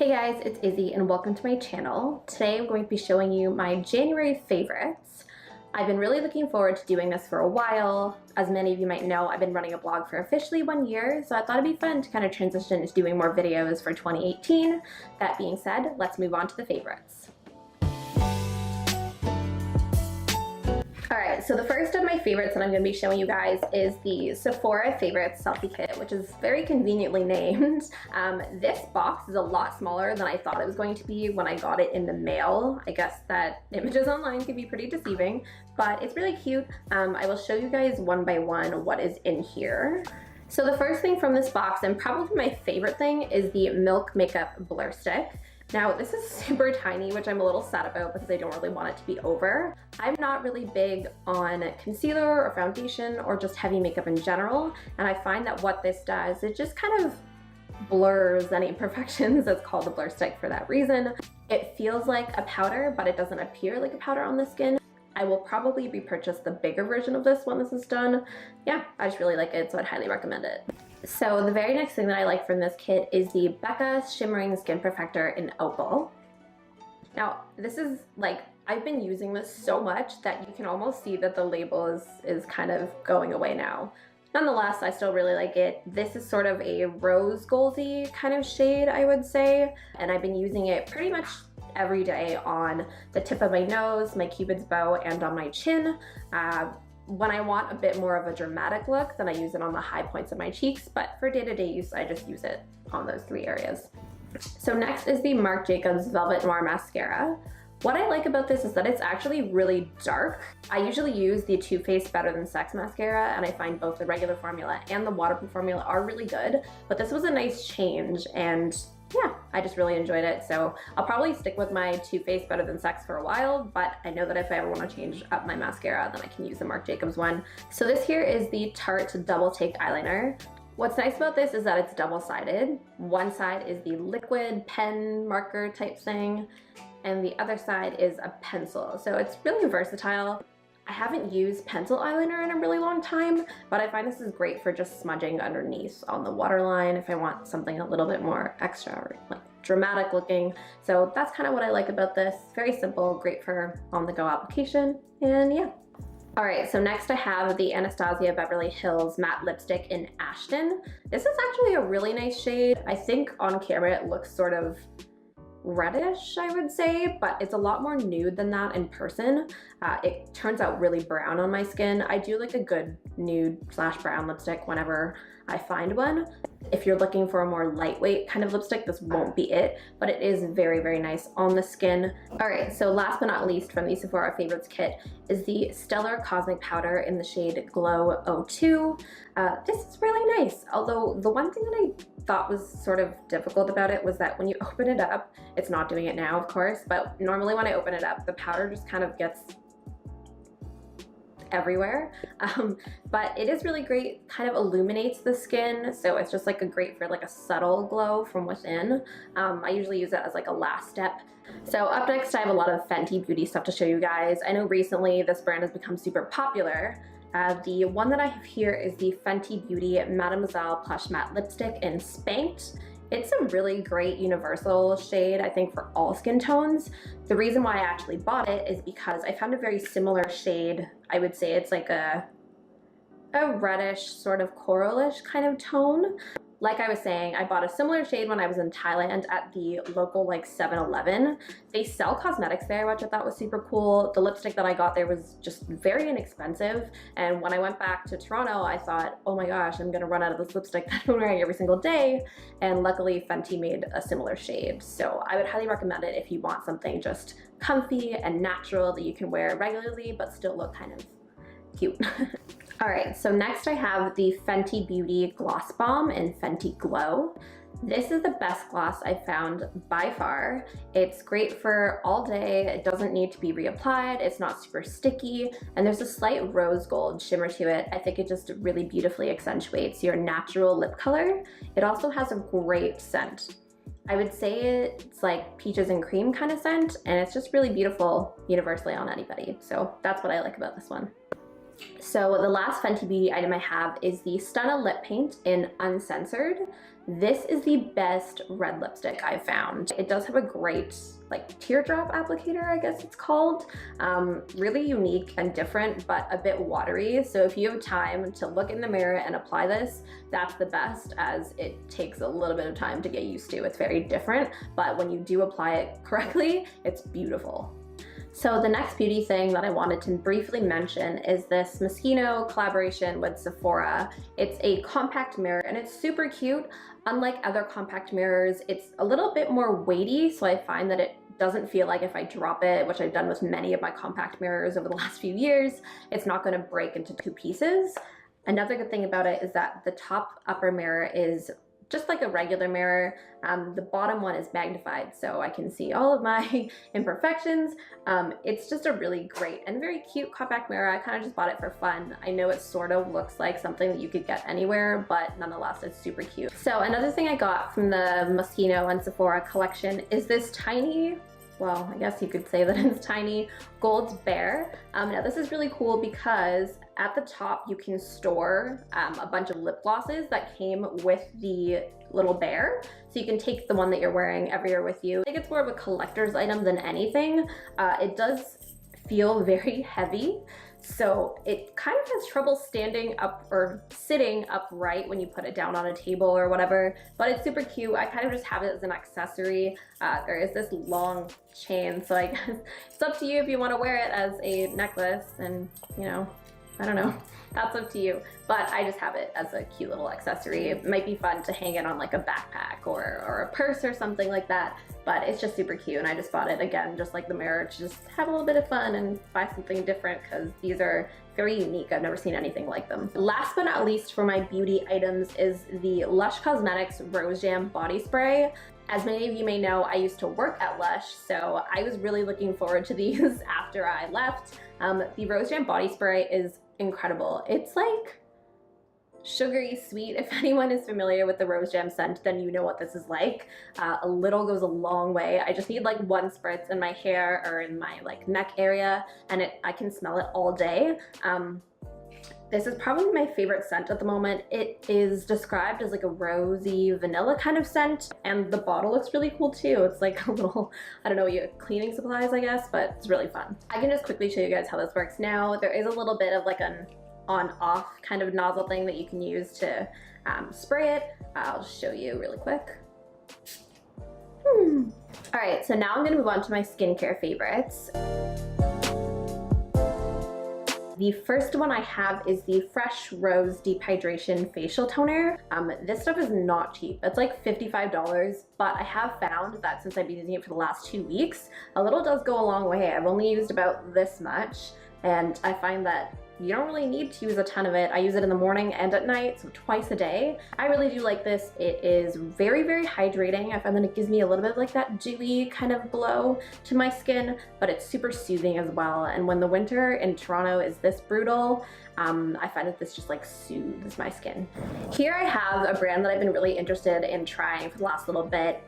Hey guys, it's Izzy and welcome to my channel. Today I'm going to be showing you my January favorites. I've been really looking forward to doing this for a while. As many of you might know, I've been running a blog for officially 1 year, so I thought it'd be fun to kind of transition into doing more videos for 2018. That being said, let's move on to the favorites. Alright, so the first of my favorites that I'm going to be showing you guys is the Sephora Favorites Selfie Kit, which is very conveniently named. This box is a lot smaller than I thought it was going to be when I got it in the mail. I guess that images online can be pretty deceiving, but it's really cute. I will show you guys one by one what is in here. So the first thing from this box, and probably my favorite thing, is the Milk Makeup Blur Stick. Now this is super tiny, which I'm a little sad about because I don't really want it to be over. I'm not really big on concealer or foundation or just heavy makeup in general, and I find that what this does, it just kind of blurs any imperfections. It's called the blur stick for that reason. It feels like a powder, but it doesn't appear like a powder on the skin. I will probably repurchase the bigger version of this when this is done. Yeah, I just really like it, so I'd highly recommend it. So the very next thing that I like from this kit is the Becca Shimmering Skin Perfector in Opal. Now, this is like, I've been using this so much that you can almost see that the label is kind of going away now. Nonetheless, I still really like it. This is sort of a rose goldy kind of shade, I would say, and I've been using it pretty much every day on the tip of my nose, my cupid's bow, and on my chin. When I want a bit more of a dramatic look, then I use it on the high points of my cheeks, but for day-to-day use, I just use it on those three areas. So next is the Marc Jacobs Velvet Noir Mascara. What I like about this is that it's actually really dark. I usually use the Too Faced Better Than Sex mascara, and I find both the regular formula and the waterproof formula are really good, but this was a nice change, and yeah, I just really enjoyed it. So I'll probably stick with my Too Faced Better Than Sex for a while, but I know that if I ever want to change up my mascara, then I can use the Marc Jacobs one. So this here is the Tarte Double Take Eyeliner. What's nice about this is that it's double-sided. One side is the liquid pen marker type thing, and the other side is a pencil. So it's really versatile. I haven't used pencil eyeliner in a really long time, but I find this is great for just smudging underneath on the waterline if I want something a little bit more extra or like dramatic looking. So that's kind of what I like about this. Very simple, great for on-the-go application, and yeah. Alright, so next I have the Anastasia Beverly Hills Matte Lipstick in Ashton. This is actually a really nice shade. I think on camera it looks sort of reddish, I would say, but it's a lot more nude than that in person. It turns out really brown on my skin. I do like a good nude / brown lipstick whenever I find one. If you're looking for a more lightweight kind of lipstick, this won't be it, but it is very, very nice on the skin. Alright, so last but not least from the Sephora Favorites kit is the Stellar Cosmic Powder in the shade Glow 02. This is really nice, although the one thing that I thought was sort of difficult about it was that when you open it up, it's not doing it now of course, but normally when I open it up, the powder just kind of gets everywhere. But it is really great, kind of illuminates the skin, so it's just like great for like a subtle glow from within. I usually use it as like a last step. So up next I have a lot of Fenty beauty stuff to show you guys. I know recently this brand has become super popular. The one that I have here is the Fenty Beauty Mattemoiselle Plush Matte Lipstick in Spanked. It's a really great universal shade, I think, for all skin tones. The reason why I actually bought it is because I found a very similar shade. I would say it's like a reddish, sort of coralish kind of tone. Like I was saying, I bought a similar shade when I was in Thailand at the local like 7-Eleven. They sell cosmetics there, which I thought was super cool. The lipstick that I got there was just very inexpensive. And when I went back to Toronto, I thought, oh my gosh, I'm gonna run out of this lipstick that I'm wearing every single day. And luckily Fenty made a similar shade. So I would highly recommend it if you want something just comfy and natural that you can wear regularly, but still look kind of cute. Alright, so next I have the Fenty Beauty Gloss Bomb in Fenty Glow. This is the best gloss I've found by far. It's great for all day, it doesn't need to be reapplied, it's not super sticky, and there's a slight rose gold shimmer to it. I think it just really beautifully accentuates your natural lip color. It also has a great scent. I would say it's like peaches and cream kind of scent, and it's just really beautiful universally on anybody. So that's what I like about this one. So the last Fenty Beauty item I have is the Stunna lip paint in Uncensored. This is the best red lipstick I've found. It does have a great like teardrop applicator, I guess it's called. Really unique and different, but a bit watery. So if you have time to look in the mirror and apply this, that's the best, as it takes a little bit of time to get used to. It's very different, but when you do apply it correctly, it's beautiful. So the next beauty thing that I wanted to briefly mention is this Moschino collaboration with Sephora. It's a compact mirror and it's super cute. Unlike other compact mirrors, it's a little bit more weighty, so I find that it doesn't feel like if I drop it, which I've done with many of my compact mirrors over the last few years, it's not going to break into two pieces. Another good thing about it is that the top upper mirror is just like a regular mirror. The bottom one is magnified, so I can see all of my imperfections. It's just a really great and very cute compact mirror. I kind of just bought it for fun. I know it sort of looks like something that you could get anywhere, but nonetheless, it's super cute. So another thing I got from the Moschino and Sephora collection is this tiny, well, I guess you could say that it's tiny, gold bear. Now this is really cool because at the top you can store a bunch of lip glosses that came with the little bear. So you can take the one that you're wearing everywhere with you. I think it's more of a collector's item than anything. It does feel very heavy, so it kind of has trouble standing up or sitting upright when you put it down on a table or whatever, but it's super cute. I kind of just have it as an accessory. There is this long chain, so I guess it's up to you if you want to wear it as a necklace, and you know, I don't know, that's up to you. But I just have it as a cute little accessory. It might be fun to hang it on like a backpack or a purse or something like that, but it's just super cute, and I just bought it again, just like the mirror, to just have a little bit of fun and buy something different because these are very unique. I've never seen anything like them. Last but not least for my beauty items is the Lush Cosmetics Rose Jam Body Spray. As many of you may know, I used to work at Lush, so I was really looking forward to these after I left. The Rose Jam Body Spray is incredible. It's like sugary sweet. If anyone is familiar with the Rose Jam scent, then you know what this is like. A little goes a long way. I just need like one spritz in my hair or in my like neck area, and I can smell it all day. This is probably my favorite scent at the moment. It is described as like a rosy vanilla kind of scent, and the bottle looks really cool too. It's like a little, I don't know, cleaning supplies, I guess, but it's really fun. I can just quickly show you guys how this works now. There is a little bit of like an on-off kind of nozzle thing that you can use to spray it. I'll show you really quick. All right, so now I'm gonna move on to my skincare favorites. The first one I have is the Fresh Rose Deep Hydration Facial Toner. This stuff is not cheap. It's like $55, but I have found that since I've been using it for the last 2 weeks, a little does go a long way. I've only used about this much, and I find that you don't really need to use a ton of it. I use it in the morning and at night, so twice a day. I really do like this. It is very, very hydrating. I find that it gives me a little bit of like that dewy kind of glow to my skin, but it's super soothing as well. And when the winter in Toronto is this brutal, I find that this just like soothes my skin. Here I have a brand that I've been really interested in trying for the last little bit.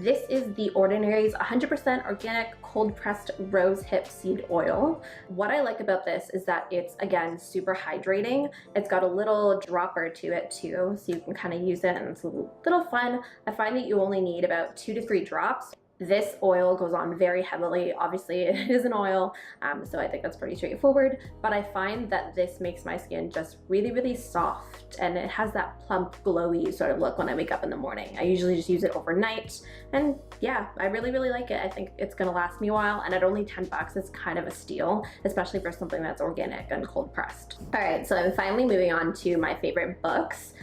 This is The Ordinary's 100% organic cold pressed rosehip seed oil. What I like about this is that it's, again, super hydrating. It's got a little dropper to it too, so you can kind of use it, and it's a little fun. I find that you only need about 2 to 3 drops. This oil goes on very heavily. Obviously it is an oil, so I think that's pretty straightforward, but I find that this makes my skin just really, really soft, and it has that plump, glowy sort of look when I wake up in the morning. I usually just use it overnight, and yeah, I really, really like it. I think it's gonna last me a while, and at only 10 bucks, it's kind of a steal, especially for something that's organic and cold pressed. All right, so I'm finally moving on to my favorite books.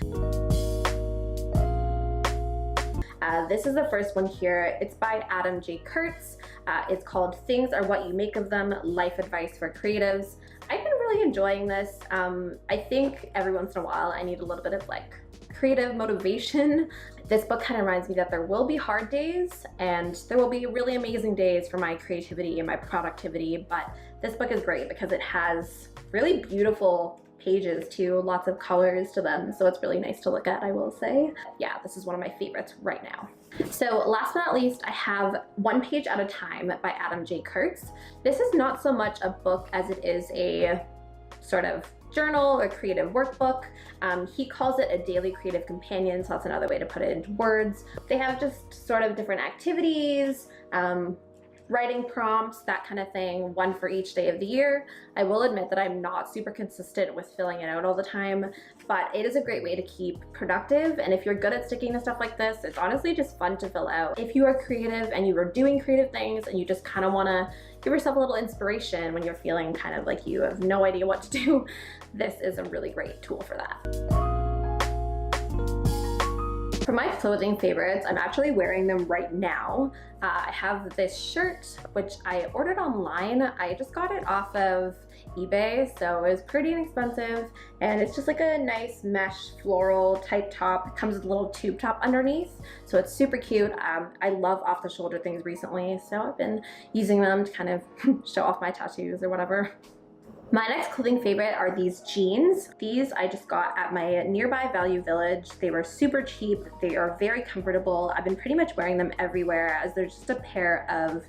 This is the first one here. It's by Adam J. Kurtz. It's called Things Are What You Make of Them, Life Advice for Creatives. I've been really enjoying this. I think every once in a while I need a little bit of like creative motivation. This book kind of reminds me that there will be hard days and there will be really amazing days for my creativity and my productivity, but this book is great because it has really beautiful pages too, lots of colors to them, so it's really nice to look at, I will say. Yeah, this is one of my favorites right now. So last but not least, I have One Page at a Time by Adam J. Kurtz. This is not so much a book as it is a sort of journal or creative workbook. He calls it a daily creative companion, so that's another way to put it into words. They have just sort of different activities, writing prompts, that kind of thing, one for each day of the year. I will admit that I'm not super consistent with filling it out all the time, but it is a great way to keep productive. And if you're good at sticking to stuff like this, it's honestly just fun to fill out. If you are creative and you are doing creative things and you just kind of want to give yourself a little inspiration when you're feeling kind of like you have no idea what to do, this is a really great tool for that. For my clothing favorites, I'm actually wearing them right now. I have this shirt, which I ordered online. I just got it off of eBay, so it was pretty inexpensive, and it's just like a nice mesh floral type top. It comes with a little tube top underneath, so it's super cute. I love off the shoulder things recently, so I've been using them to kind of show off my tattoos or whatever. My next clothing favorite are these jeans. These I just got at my nearby Value Village. They were super cheap. They are very comfortable. I've been pretty much wearing them everywhere as they're just a pair of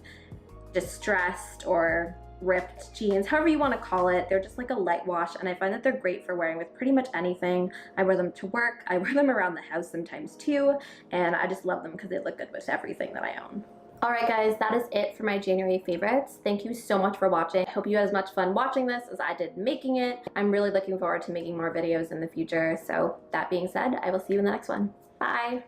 distressed or ripped jeans, however you want to call it. They're just like a light wash, and I find that they're great for wearing with pretty much anything. I wear them to work. I wear them around the house sometimes too, and I just love them because they look good with everything that I own. Alright guys, that is it for my January favorites. Thank you so much for watching. I hope you had as much fun watching this as I did making it. I'm really looking forward to making more videos in the future. So that being said, I will see you in the next one. Bye!